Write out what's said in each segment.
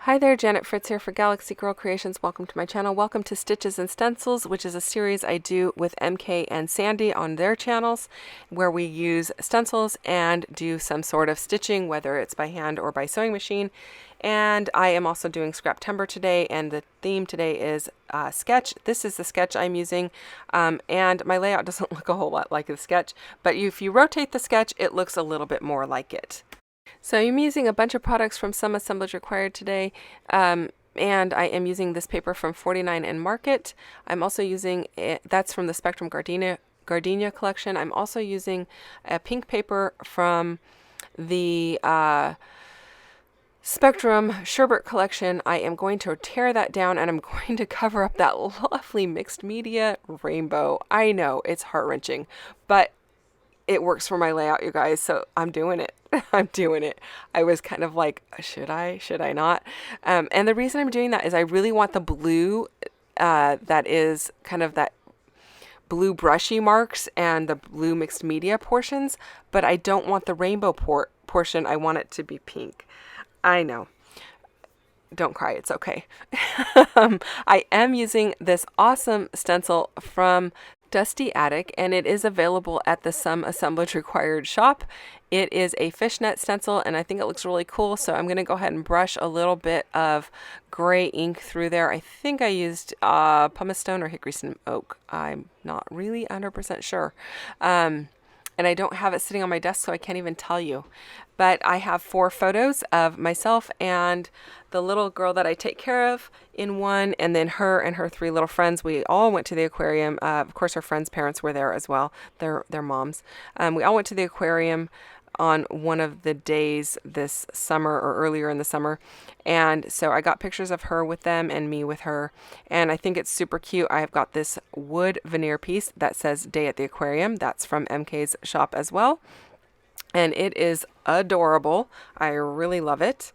Hi there, Janet Fritz here for Galaxy Girl Creations. Welcome to my channel. Welcome to Stitches and Stencils, which is a series I do with MK and Sandy on their channels, where we use stencils and do some sort of stitching, whether it's by hand or by sewing machine. And I am also doing Scraptember today, and the theme today is sketch. This is the sketch I'm using, and my layout doesn't look a whole lot like the sketch, but if you rotate the sketch, it looks a little bit more like it. So I'm using a bunch of products from Some Assemblage Required today, and I am using this paper from 49 and Market. I'm also using that's from the Spectrum Gardenia collection. I'm also using a pink paper from the Spectrum Sherbert collection. I am going to tear that down and I'm going to cover up that lovely mixed media rainbow. I know it's heart-wrenching, but it works for my layout, you guys, so I'm doing it. I'm doing it. I was kind of like, should I not? And the reason I'm doing that is I really want the blue that is kind of that blue brushy marks and the blue mixed media portions, but I don't want the rainbow portion. I want it to be pink. I know. Don't cry, it's okay. I am using this awesome stencil from Dusty Attic, and it is available at the Some Assemblage Required shop. It is a fishnet stencil, and I think it looks really cool, so I'm going to go ahead and brush a little bit of gray ink through there. I think I used pumice stone or hickory oak. I'm not really 100% sure. And I don't have it sitting on my desk, so I can't even tell you. But I have 4 photos of myself and the little girl that I take care of in one, and then her and her 3 little friends. We all went to the aquarium. Of course, her friends' parents were there as well, their moms. We all went to the aquarium on one of the days this summer or earlier in the summer, and so I got pictures of her with them and me with her, and I think it's super cute. I've got this wood veneer piece that says Day at the Aquarium. That's from MK's shop as well, and it is adorable. I really love it.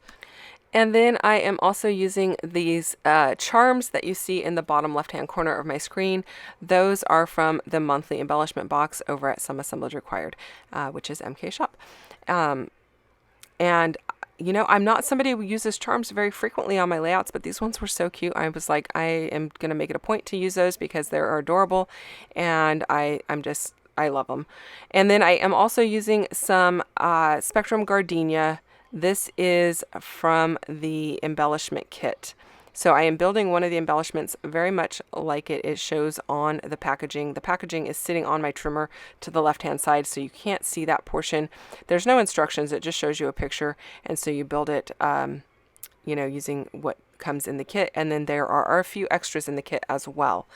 And then I am also using these charms that you see in the bottom left-hand corner of my screen. Those are from the monthly embellishment box over at Some Assemblage Required, which is MK Shop. And, you know, I'm not somebody who uses charms very frequently on my layouts, but these ones were so cute. I was like, I am going to make it a point to use those because they're adorable, and I love them. And then I am also using some Spectrum Gardenia. This is from the embellishment kit. So I am building one of the embellishments very much like it shows on the packaging. The packaging is sitting on my trimmer to the left-hand side, so you can't see that portion. There's no instructions. It just shows you a picture, and so you build it, using what comes in the kit, and then there are a few extras in the kit as well.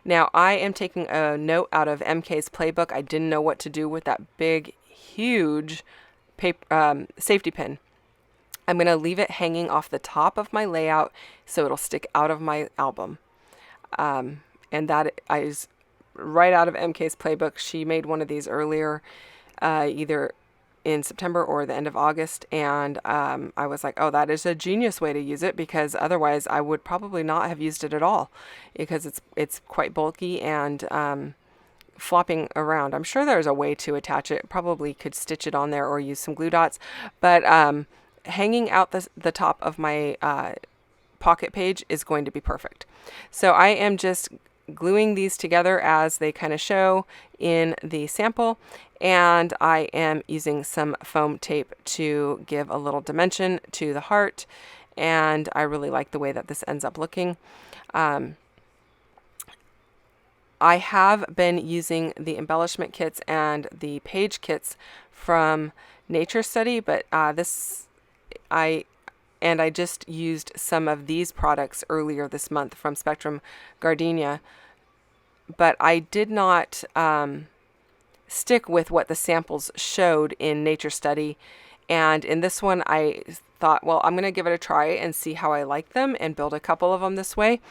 Now, I am taking a note out of MK's playbook. I didn't know what to do with that big, huge paper, safety pin. I'm going to leave it hanging off the top of my layout so it'll stick out of my album. And that is right out of MK's playbook. She made one of these earlier, either in September or the end of August, and I was like, oh, that is a genius way to use it, because otherwise I would probably not have used it at all, because it's quite bulky and flopping around. I'm sure there's a way to attach it. Probably could stitch it on there or use some glue dots, but hanging out the top of my pocket page is going to be perfect. So I am just gluing these together as they kind of show in the sample, and I am using some foam tape to give a little dimension to the heart, and I really like the way that this ends up looking. I have been using the embellishment kits and the page kits from Nature Study, but I just used some of these products earlier this month from Spectrum Gardenia, but I did not stick with what the samples showed in Nature Study. And in this one, I thought, well, I'm going to give it a try and see how I like them and build a couple of them this way.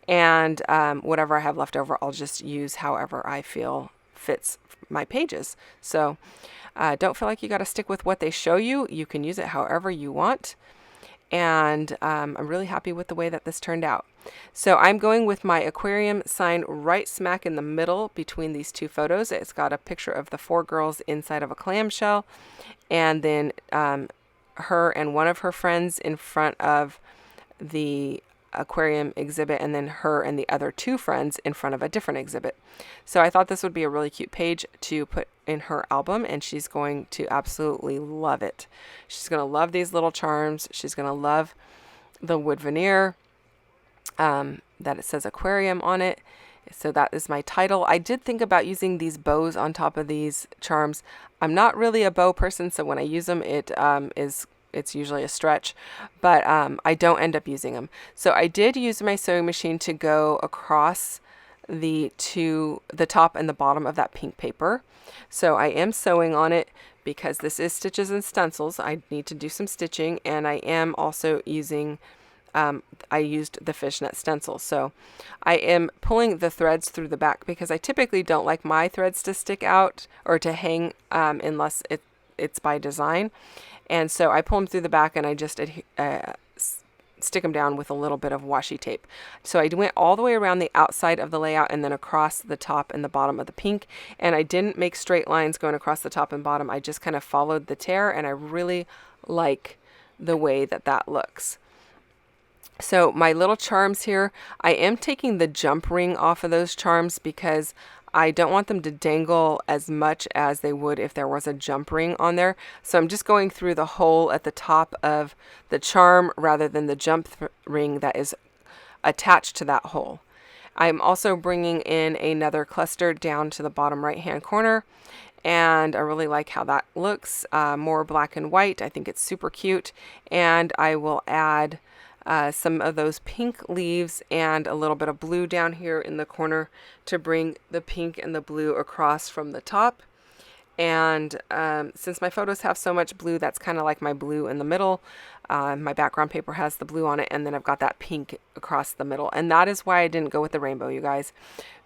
And whatever I have left over, I'll just use however I feel fits my pages. So don't feel like you got to stick with what they show you. You can use it however you want. And I'm really happy with the way that this turned out. So I'm going with my aquarium sign right smack in the middle between these 2 photos. It's got a picture of the 4 girls inside of a clamshell, and then her and one of her friends in front of the aquarium exhibit and then her and the other two friends in front of a different exhibit. So I thought this would be a really cute page to put in her album, and she's going to absolutely love it. She's going to love these little charms. She's going to love the wood veneer that it says aquarium on it. So that is my title. I did think about using these bows on top of these charms. I'm not really a bow person, so when I use them, it's usually a stretch, but I don't end up using them. So I did use my sewing machine to go across the top and the bottom of that pink paper. So I am sewing on it because this is Stitches and Stencils. I need to do some stitching, and I am also using I used the fishnet stencil. So I am pulling the threads through the back because I typically don't like my threads to stick out or to hang unless it's by design. And so I pull them through the back and I just stick them down with a little bit of washi tape. So I went all the way around the outside of the layout and then across the top and the bottom of the pink. And I didn't make straight lines going across the top and bottom. I just kind of followed the tear, and I really like the way that looks. So my little charms here, I am taking the jump ring off of those charms because I don't want them to dangle as much as they would if there was a jump ring on there. So I'm just going through the hole at the top of the charm rather than the jump ring that is attached to that hole. I'm also bringing in another cluster down to the bottom right hand corner, and I really like how that looks. More black and white. I think it's super cute, and I will add some of those pink leaves and a little bit of blue down here in the corner to bring the pink and the blue across from the top. And since my photos have so much blue, that's kind of like my blue in the middle. My background paper has the blue on it, and then I've got that pink across the middle. And that is why I didn't go with the rainbow, you guys,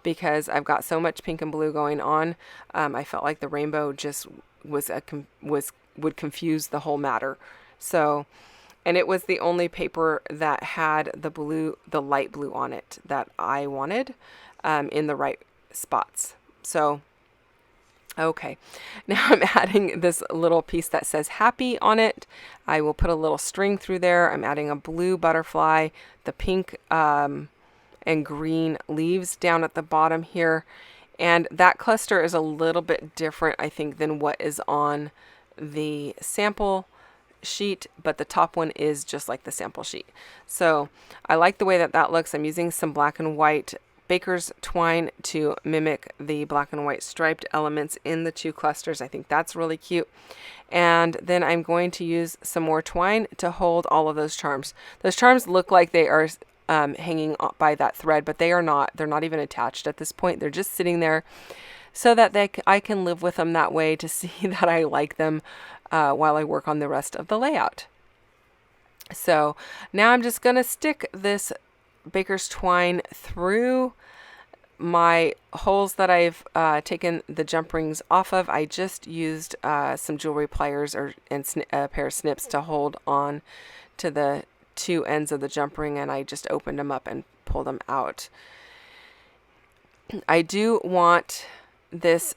because I've got so much pink and blue going on. I felt like the rainbow just would confuse the whole matter. So, and it was the only paper that had the light blue on it that I wanted in the right spots. So, okay, now I'm adding this little piece that says happy on it. I will put a little string through there. I'm adding a blue butterfly, the pink and green leaves down at the bottom here. And that cluster is a little bit different, I think, than what is on the sample sheet, but the top one is just like the sample sheet. So I like the way that looks. I'm using some black and white baker's twine to mimic the black and white striped elements in the two clusters. I think that's really cute. And then I'm going to use some more twine to hold all of those charms. Those charms look like they are hanging by that thread, but they are not. They're not even attached at this point. They're just sitting there so that I can live with them that way, to see that I like them while I work on the rest of the layout. So now I'm just going to stick this baker's twine through my holes that I've taken the jump rings off of. I just used some jewelry pliers and a pair of snips to hold on to the two ends of the jump ring, and I just opened them up and pulled them out. I do want this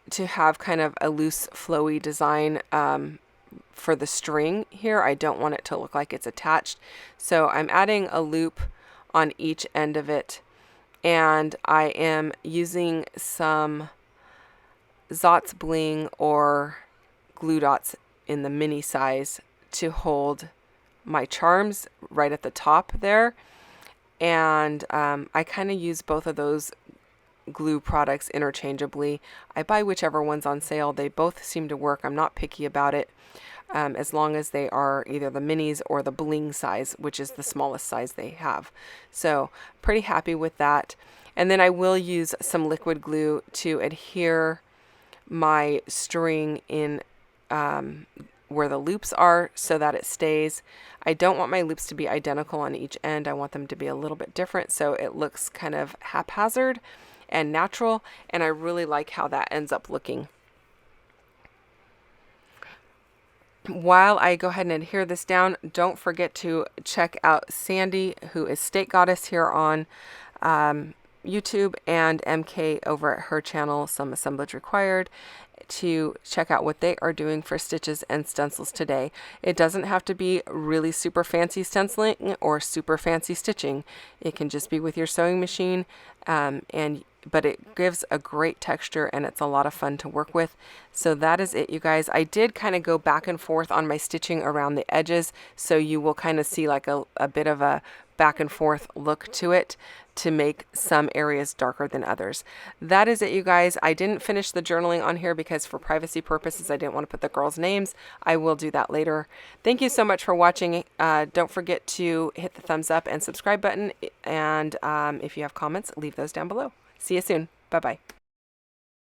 to have kind of a loose flowy design for the string here. I don't want it to look like it's attached, so I'm adding a loop on each end of it, and I am using some Zotz Bling or glue dots in the mini size to hold my charms right at the top there. And I kind of use both of those glue products interchangeably. I buy whichever one's on sale. They both seem to work. I'm not picky about it, as long as they are either the minis or the bling size, which is the smallest size they have. So pretty happy with that. And then I will use some liquid glue to adhere my string in where the loops are so that it stays. I don't want my loops to be identical on each end. I want them to be a little bit different so it looks kind of haphazard and natural, and I really like how that ends up looking. While I go ahead and adhere this down, don't forget to check out Sandy, who is State Goddess here on YouTube and MK over at her channel, Some Assemblage Required, to check out what they are doing for stitches and stencils today. It doesn't have to be really super fancy stenciling or super fancy stitching. It can just be with your sewing machine, but it gives a great texture and it's a lot of fun to work with. So that is it, you guys. I did kind of go back and forth on my stitching around the edges, so you will kind of see like a bit of a back and forth look to it to make some areas darker than others. That is it, you guys. I didn't finish the journaling on here because for privacy purposes I didn't want to put the girls' names. I will do that later. Thank you so much for watching. Don't forget to hit the thumbs up and subscribe button, and if you have comments, leave those down below. See you soon. Bye-bye.